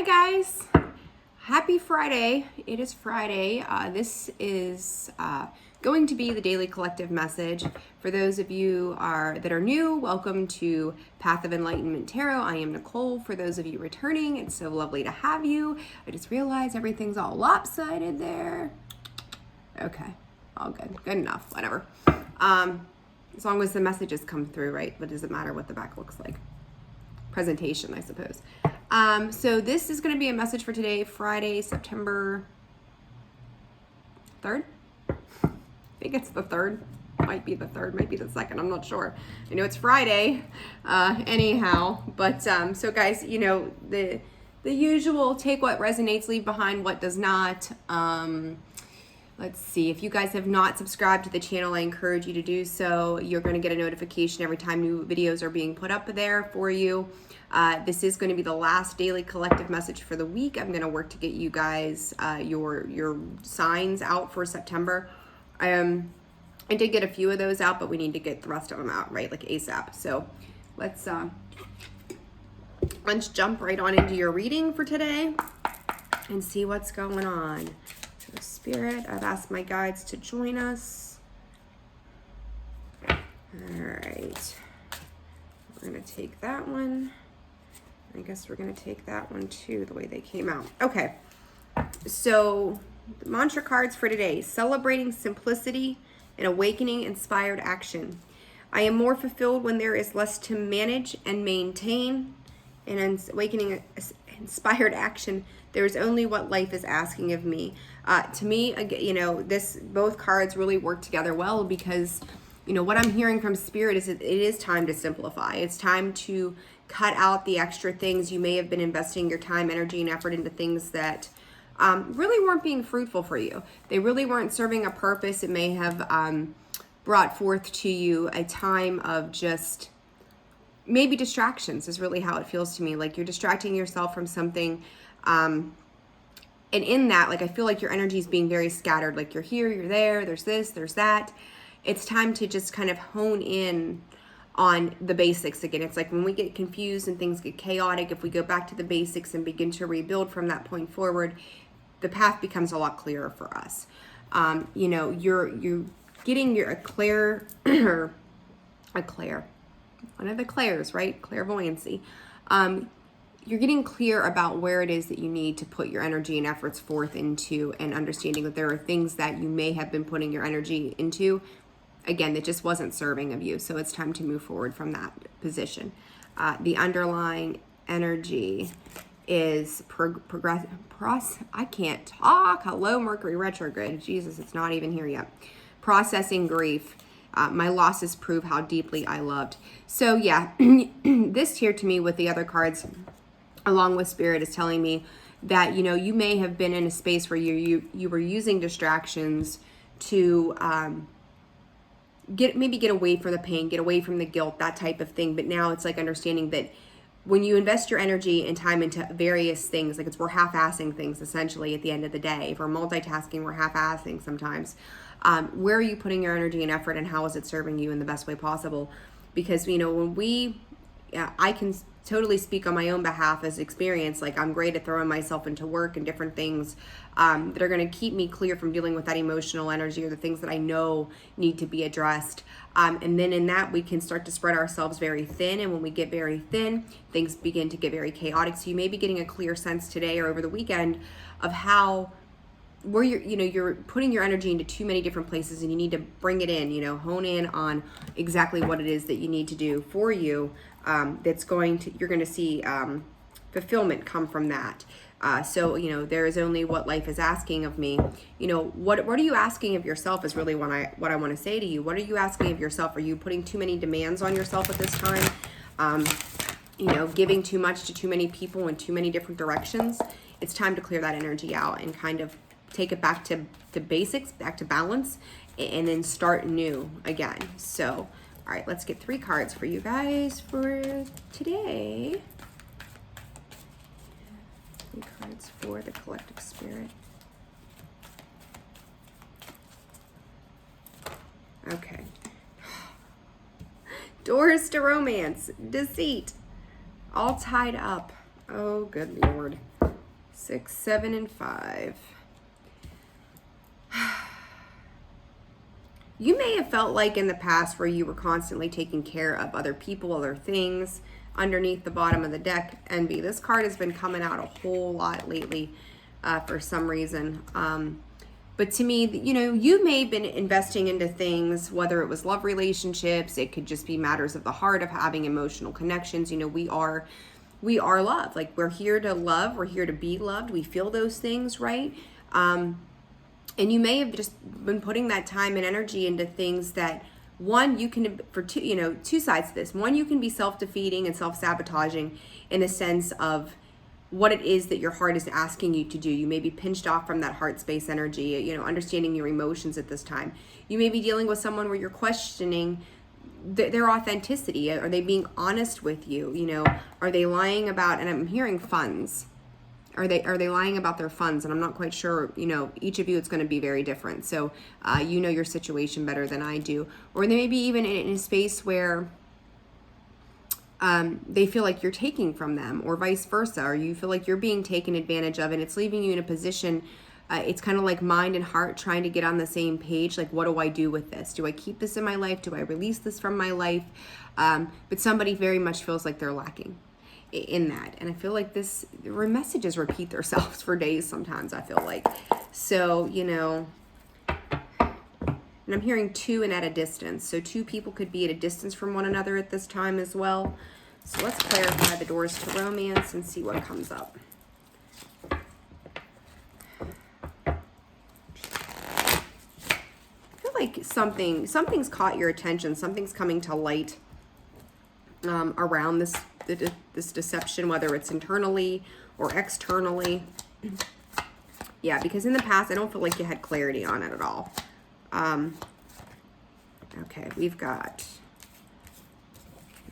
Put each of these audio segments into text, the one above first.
Hi guys, happy Friday. It is Friday. This is going to be the daily collective message. For those of you that are new, welcome to Path of Enlightenment Tarot. I am Nicole. For those of you returning, it's so lovely to have you. I just realized everything's all lopsided there. Okay, all good. Good enough, whatever. As long as the messages come through, right? What does it matter what the back looks like? Presentation, I suppose. So this is going to be a message for today, Friday, September 3rd. I think it's the 3rd. Might be the 3rd, might be the 2nd. I'm not sure. I know it's Friday, anyhow. But so guys, you know, the usual, take what resonates, leave behind what does not. Let's see, if you guys have not subscribed to the channel, I encourage you to do so. You're going to get a notification every time new videos are being put up there for you. This is going to be the last daily collective message for the week. I'm going to work to get you guys your signs out for September. I did get a few of those out, but we need to get the rest of them out, right, like ASAP. So let's jump right on into your reading for today and see what's going on. So Spirit, I've asked my guides to join us. All right, we're going to take that one. I guess we're going to take that one too, the way they came out. Okay, so the mantra cards for today: celebrating simplicity and awakening inspired action. I am more fulfilled when there is less to manage and maintain. And awakening inspired action, there is only what life is asking of me. To me, you know, both cards really work together well, because you know what I'm hearing from Spirit is it is time to simplify. It's time to cut out the extra things. You may have been investing your time, energy, and effort into things that really weren't being fruitful for you. They really weren't serving a purpose. It may have brought forth to you a time of just maybe distractions, is really how it feels to me. Like you're distracting yourself from something. And in that, like, I feel like your energy is being very scattered. Like you're here, you're there, there's this, there's that. It's time to just kind of hone in on the basics again. It's like when we get confused and things get chaotic, if we go back to the basics and begin to rebuild from that point forward, the path becomes a lot clearer for us. You know, you're getting one of the clairs, right? Clairvoyancy. You're getting clear about where it is that you need to put your energy and efforts forth into, and understanding that there are things that you may have been putting your energy into, again, that just wasn't serving of you. So it's time to move forward from that position. The underlying energy is I can't talk. Hello, Mercury retrograde. Jesus, it's not even here yet. Processing grief. My losses prove how deeply I loved. So yeah, this here to me with the other cards, along with Spirit, is telling me that, you know, you may have been in a space where you were using distractions to get away from the pain, get away from the guilt, that type of thing. But now it's like understanding that when you invest your energy and time into various things, like we're half-assing things essentially at the end of the day. If we're multitasking, we're half-assing sometimes. Where are you putting your energy and effort, and how is it serving you in the best way possible? Because, you know, I can totally speak on my own behalf as experience. Like, I'm great at throwing myself into work and different things that are going to keep me clear from dealing with that emotional energy, or the things that I know need to be addressed. And then in that, we can start to spread ourselves very thin. And when we get very thin, things begin to get very chaotic. So you may be getting a clear sense today or over the weekend of where you're putting your energy into too many different places, and you need to bring it in, you know, hone in on exactly what it is that you need to do for you. You're going to see fulfillment come from that. So, you know, there is only what life is asking of me. You know, what are you asking of yourself is really what I want to say to you. What are you asking of yourself? Are you putting too many demands on yourself at this time? You know, giving too much to too many people in too many different directions. It's time to clear that energy out and kind of take it back to basics, back to balance, and then start new again. So, all right, let's get 3 cards for you guys for today. 3 cards for the collective spirit. Okay. Doors to romance, deceit, all tied up. Oh, good Lord. 6, 7, and 5. You may have felt like in the past where you were constantly taking care of other people, other things. Underneath the bottom of the deck, envy. This card has been coming out a whole lot lately for some reason. But to me, you know, you may have been investing into things, whether it was love relationships, it could just be matters of the heart, of having emotional connections. You know, we are love. Like, we're here to love, we're here to be loved. We feel those things, right? And you may have just been putting that time and energy into things that, one, you can, for two, you know, two sides to this. One, you can be self-defeating and self-sabotaging in the sense of what it is that your heart is asking you to do. You may be pinched off from that heart space energy, you know, understanding your emotions at this time. You may be dealing with someone where you're questioning their authenticity. Are they being honest with you? You know, are they lying about, and I'm hearing funds. Are they lying about their funds? And I'm not quite sure, you know, each of you, it's going to be very different. So you know your situation better than I do. Or they may be even in a space where they feel like you're taking from them, or vice versa, or you feel like you're being taken advantage of, and it's leaving you in a position, it's kind of like mind and heart trying to get on the same page. Like, what do I do with this? Do I keep this in my life? Do I release this from my life? But somebody very much feels like they're lacking in that. And I feel like messages repeat themselves for days sometimes, I feel like. So, you know, and I'm hearing two and at a distance. So two people could be at a distance from one another at this time as well. So let's clarify the doors to romance and see what comes up. I feel like something's caught your attention. Something's coming to light around this deception, whether it's internally or externally. Yeah, because in the past, I don't feel like you had clarity on it at all. Okay, we've got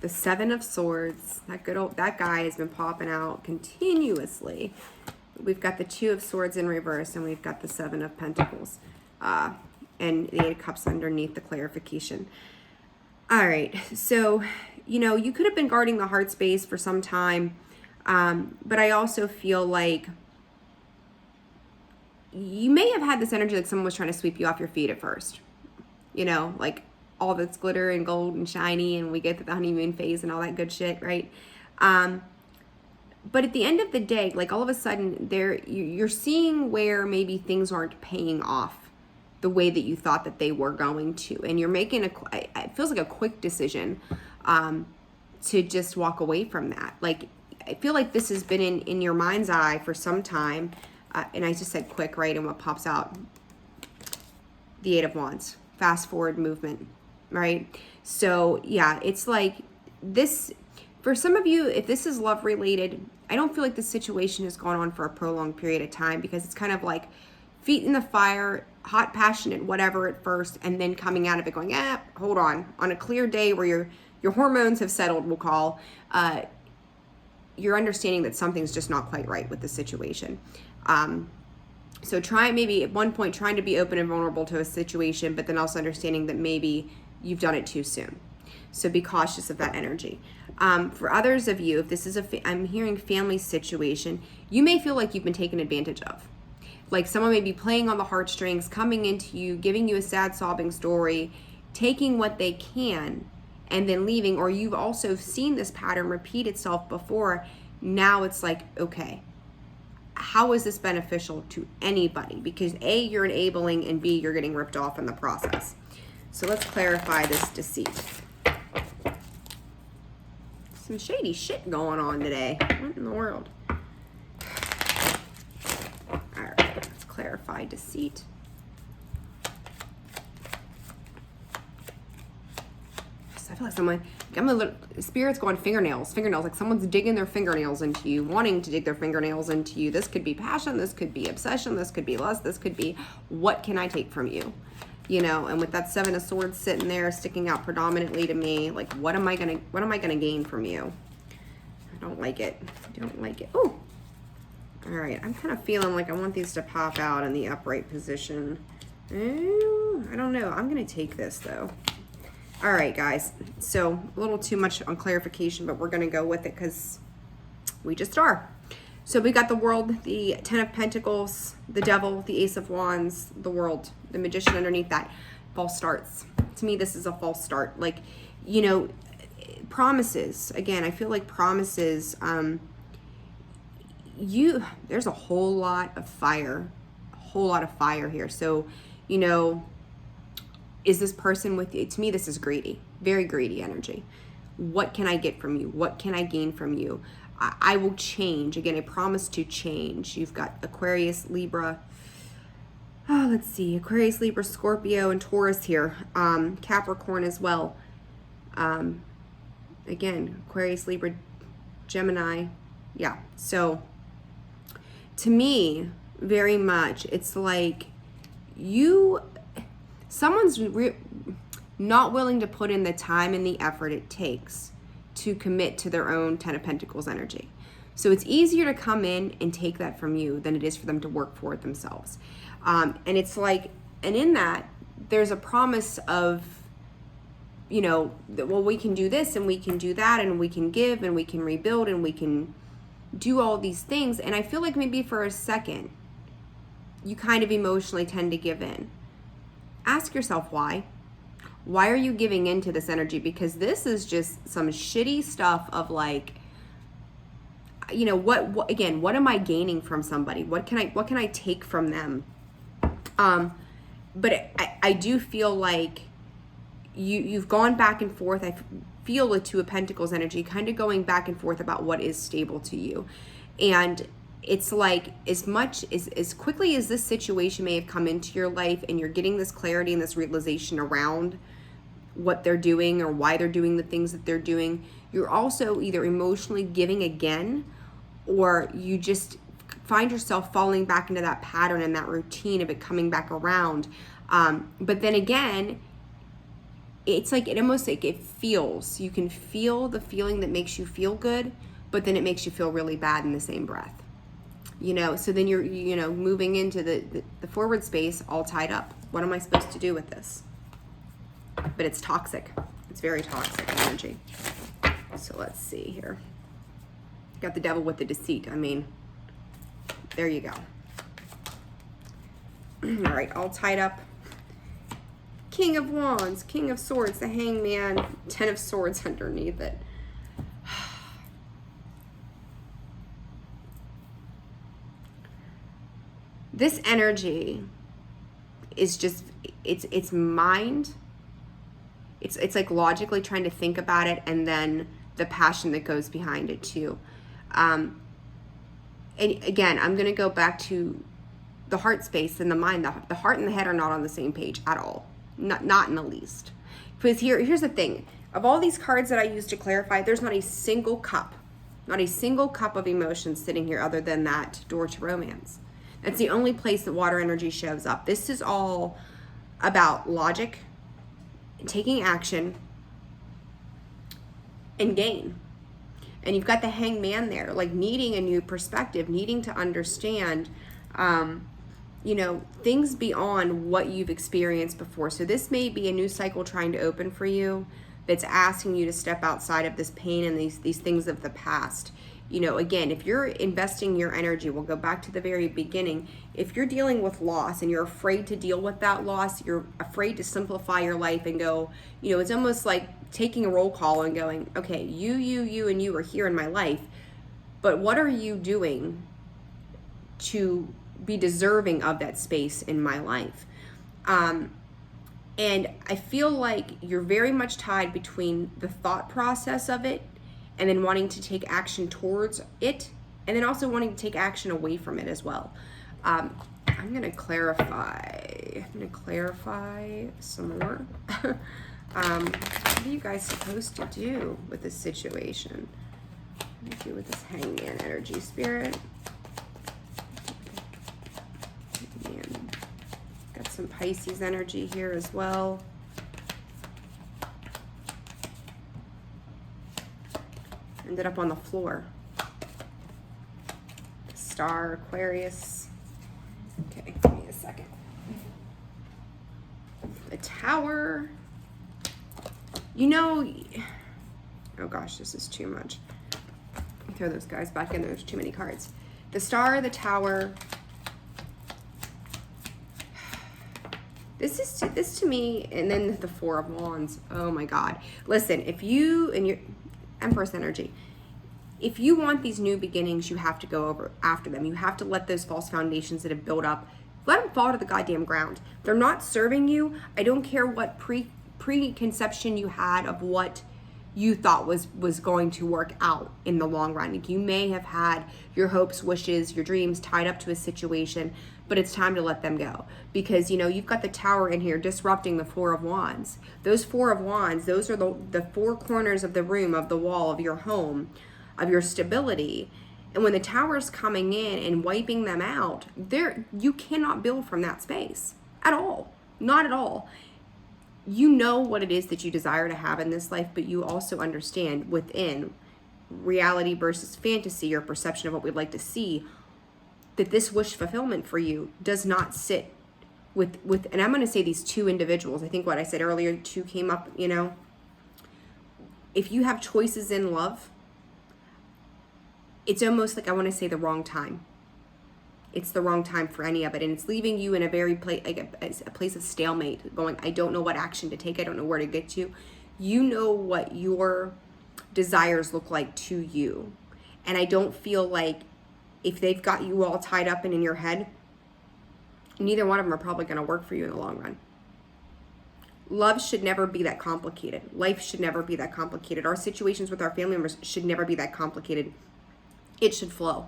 the 7 of Swords. That guy has been popping out continuously. We've got the 2 of Swords in reverse, and we've got the 7 of Pentacles. And the 8 of Cups underneath the clarification. All right, so, you know, you could have been guarding the heart space for some time, but I also feel like you may have had this energy like someone was trying to sweep you off your feet at first. You know, like all that's glitter and gold and shiny, and we get to the honeymoon phase and all that good shit, right? But at the end of the day, like all of a sudden you're seeing where maybe things aren't paying off the way that you thought that they were going to. And you're making it feels like a quick decision to just walk away from that. Like, I feel like this has been in your mind's eye for some time. And I just said quick, right? And what pops out? The 8 of Wands. Fast forward movement, right? So yeah, it's like this, for some of you, if this is love related, I don't feel like this situation has gone on for a prolonged period of time, because it's kind of like feet in the fire, hot, passionate, whatever at first, and then coming out of it going, hold on a clear day where your hormones have settled, we'll call, you're understanding that something's just not quite right with the situation. So try maybe at one point trying to be open and vulnerable to a situation, but then also understanding that maybe you've done it too soon. So be cautious of that energy. For others of you, if this is I'm hearing family situation, you may feel like you've been taken advantage of. Like someone may be playing on the heartstrings, coming into you, giving you a sad sobbing story, taking what they can, and then leaving. Or you've also seen this pattern repeat itself before. Now it's like, okay, how is this beneficial to anybody? Because A, you're enabling, and B, you're getting ripped off in the process. So let's clarify this deceit. Some shady shit going on today. What in the world? All right, let's clarify deceit. I feel like spirit's going fingernails, like someone's digging their fingernails into you, wanting to dig their fingernails into you. This could be passion, this could be obsession, this could be lust, this could be, what can I take from you? You know, and with that 7 of Swords sitting there, sticking out predominantly to me, like, what am I gonna gain from you? I don't like it. Oh, all right. I'm kind of feeling like I want these to pop out in the upright position. I don't know. I'm gonna take this though. All right, guys. So a little too much on clarification, but we're gonna go with it because we just are. So we got the World, the Ten of Pentacles, the Devil, the Ace of Wands, the World, the Magician underneath that. False starts. To me, this is a false start. Like, you know, promises. Again, I feel like promises, there's a whole lot of fire here. So, you know, is this person with you? To me, this is greedy, very greedy energy. What can I get from you? What can I gain from you? I will change. Again, I promise to change. You've got Aquarius, Libra. Oh, let's see. Aquarius, Libra, Scorpio, and Taurus here. Capricorn as well. Again, Aquarius, Libra, Gemini. Yeah. So to me, very much, it's like someone's not willing to put in the time and the effort it takes to commit to their own Ten of Pentacles energy. So it's easier to come in and take that from you than it is for them to work for it themselves. And it's like, and in that, there's a promise of, you know, that, well, we can do this and we can do that and we can give and we can rebuild and we can do all these things. And I feel like maybe for a second, you kind of emotionally tend to give in. Ask yourself why. Why are you giving into this energy? Because this is just some shitty stuff of like, you know, what again, what am I gaining from somebody? What can I take from them? But I do feel like you've gone back and forth. I feel the Two of Pentacles energy kind of going back and forth about what is stable to you. And it's like, as quickly as this situation may have come into your life and you're getting this clarity and this realization around what they're doing or why they're doing the things that they're doing, you're also either emotionally giving again, or you just find yourself falling back into that pattern and that routine of it coming back around. But then again, it's like, it almost like it feels, you can feel the feeling that makes you feel good, but then it makes you feel really bad in the same breath. You know, so then you're, you know, moving into the forward space all tied up. What am I supposed to do with this? But it's toxic. It's very toxic energy. So let's see here. Got the Devil with the deceit. I mean, there you go. All right, all tied up. King of Wands, King of Swords, the Hangman, Ten of Swords underneath it. This energy is just, it's mind. It's like logically trying to think about it, and then the passion that goes behind it too. And again, I'm going to go back to the heart space and the mind. The heart and the head are not on the same page at all. Not in the least. Because here's the thing. Of all these cards that I use to clarify, there's not a single cup of emotions sitting here other than that door to romance. That's the only place that water energy shows up. This is all about logic, taking action, and gain. And you've got the Hangman there, like needing a new perspective, needing to understand, you know, things beyond what you've experienced before. So this may be a new cycle trying to open for you that's asking you to step outside of this pain and these things of the past. You know, again, if you're investing your energy, we'll go back to the very beginning. If you're dealing with loss and you're afraid to deal with that loss, you're afraid to simplify your life and go, you know, it's almost like taking a roll call and going, okay, you, and you are here in my life, but what are you doing to be deserving of that space in my life? And I feel like you're very much tied between the thought process of it and then wanting to take action towards it, and then also wanting to take action away from it as well. I'm going to clarify some more. What are you guys supposed to do with this situation? What do you do with this Hangman energy, Spirit? Man. Got some Pisces energy here as well. Ended up on the floor. Star, Aquarius. Okay, give me a second. The Tower. You know, oh gosh, this is too much. Throw those guys back in there. There's too many cards. The Star, the Tower. This to me, and then the Four of Wands. Oh my God. Listen, if you, and your Empress energy, if you want these new beginnings, you have to go over after them. You have to let those false foundations that have built up, let them fall to the goddamn ground. They're not serving you. I don't care what preconception you had of what you thought was going to work out in the long run. Like, you may have had your hopes, wishes, your dreams tied up to a situation, but it's time to let them go, because you've got the Tower in here disrupting the Four of Wands. Those Four of Wands, those are the four corners of the room, of the wall, of your home, of your stability. And when the Tower's coming in and wiping them out, you cannot build from that space at all. Not at all. You know what it is that you desire to have in this life, but you also understand within reality versus fantasy, your perception of what we'd like to see, that this wish fulfillment for you does not sit with, and I'm going to say these two individuals. I think what I said earlier, two came up, if you have choices in love, it's almost like, I want to say, the wrong time. It's the wrong time for any of it, and it's leaving you in a very a place of stalemate, going, I don't know what action to take, I don't know where to get to. You know what your desires look like to you, and I don't feel like, if they've got you all tied up and in your head, neither one of them are probably going to work for you in the long run. Love should never be that complicated. Life should never be that complicated. Our situations with our family members should never be that complicated. It should flow.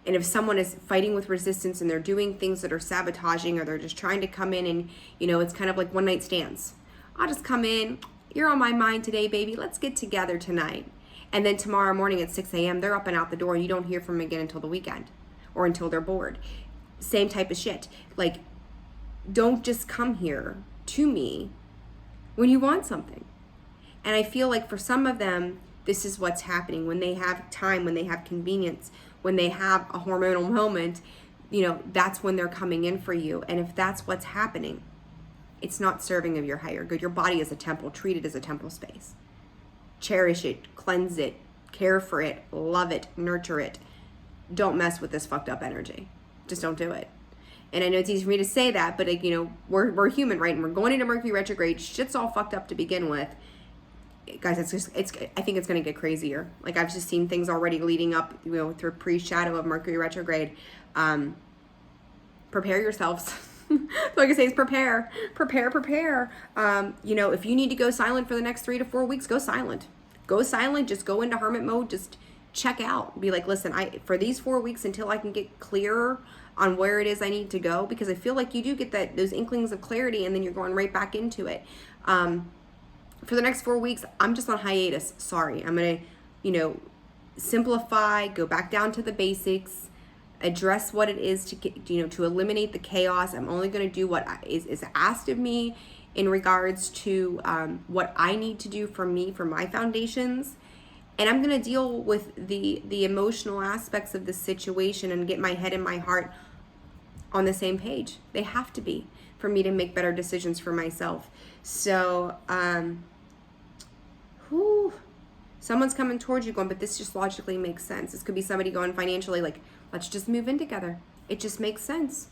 And if someone is fighting with resistance and they're doing things that are sabotaging, or they're just trying to come in and, it's kind of like one night stands. I'll just come in. You're on my mind today, baby. Let's get together tonight. And then tomorrow morning at 6 a.m., they're up and out the door, and you don't hear from them again until the weekend or until they're bored. Same type of shit. Like, don't just come here to me when you want something. And I feel like for some of them, this is what's happening. When they have time, when they have convenience, when they have a hormonal moment, that's when they're coming in for you. And if that's what's happening, it's not serving of your higher good. Your body is a temple. Treat it as a temple space. Cherish it, cleanse it, care for it, love it, nurture it. Don't mess with this fucked up energy. Just don't do it. And I know it's easy for me to say that, but we're human, right? And we're going into Mercury retrograde. Shit's all fucked up to begin with. Guys, I think it's going to get crazier. Like, I've just seen things already leading up, through pre-shadow of Mercury retrograde. Prepare yourselves. So I can say is prepare. If you need to go silent for the next 3 to 4 weeks, go silent. Just go into hermit mode. Just check out. Be like, listen, for these 4 weeks, until I can get clearer on where it is I need to go, because I feel like you do get those inklings of clarity, and then you're going right back into it. For the next 4 weeks, I'm just on hiatus. Sorry. I'm going to, simplify, go back down to the basics, address what it is to get, to eliminate the chaos. I'm only going to do what is asked of me in regards to what I need to do for me, for my foundations. And I'm going to deal with the emotional aspects of the situation and get my head and my heart on the same page. They have to be, for me to make better decisions for myself. So, someone's coming towards you going, but this just logically makes sense. This could be somebody going financially, like, let's just move in together. It just makes sense.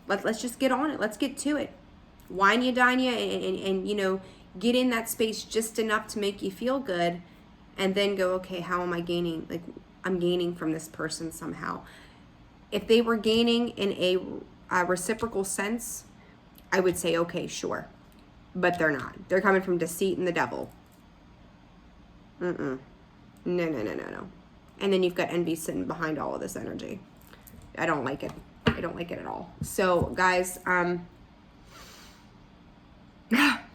Let's just get on it. Let's get to it. Wine you, dine you, and get in that space just enough to make you feel good, and then go, okay, how am I gaining? Like, I'm gaining from this person somehow. If they were gaining in a reciprocal sense, I would say, okay, sure. But they're not. They're coming from deceit and the devil. No. And then you've got envy sitting behind all of this energy. I don't like it. I don't like it at all. So, guys,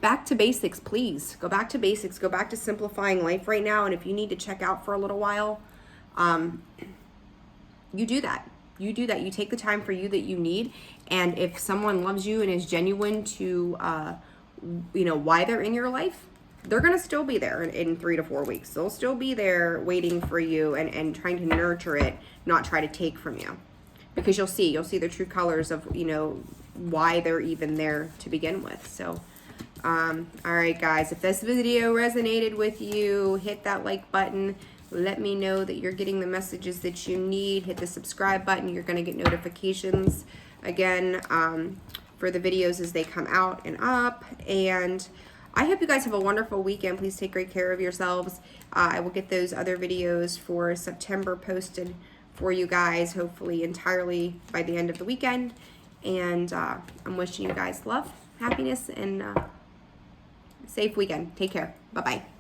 back to basics, please. Go back to basics. Go back to simplifying life right now. And if you need to check out for a little while, you do that. You do that. You take the time for you that you need. And if someone loves you and is genuine to, why they're in your life, they're going to still be there in 3 to 4 weeks. They'll still be there waiting for you and trying to nurture it, not try to take from you. Because you'll see the true colors of, why they're even there to begin with. So, all right, guys, if this video resonated with you, hit that like button. Let me know that you're getting the messages that you need. Hit the subscribe button. You're going to get notifications again for the videos as they come out and up. And I hope you guys have a wonderful weekend. Please take great care of yourselves. I will get those other videos for September posted for you guys, hopefully entirely by the end of the weekend. And I'm wishing you guys love, happiness, and safe weekend. Take care. Bye-bye.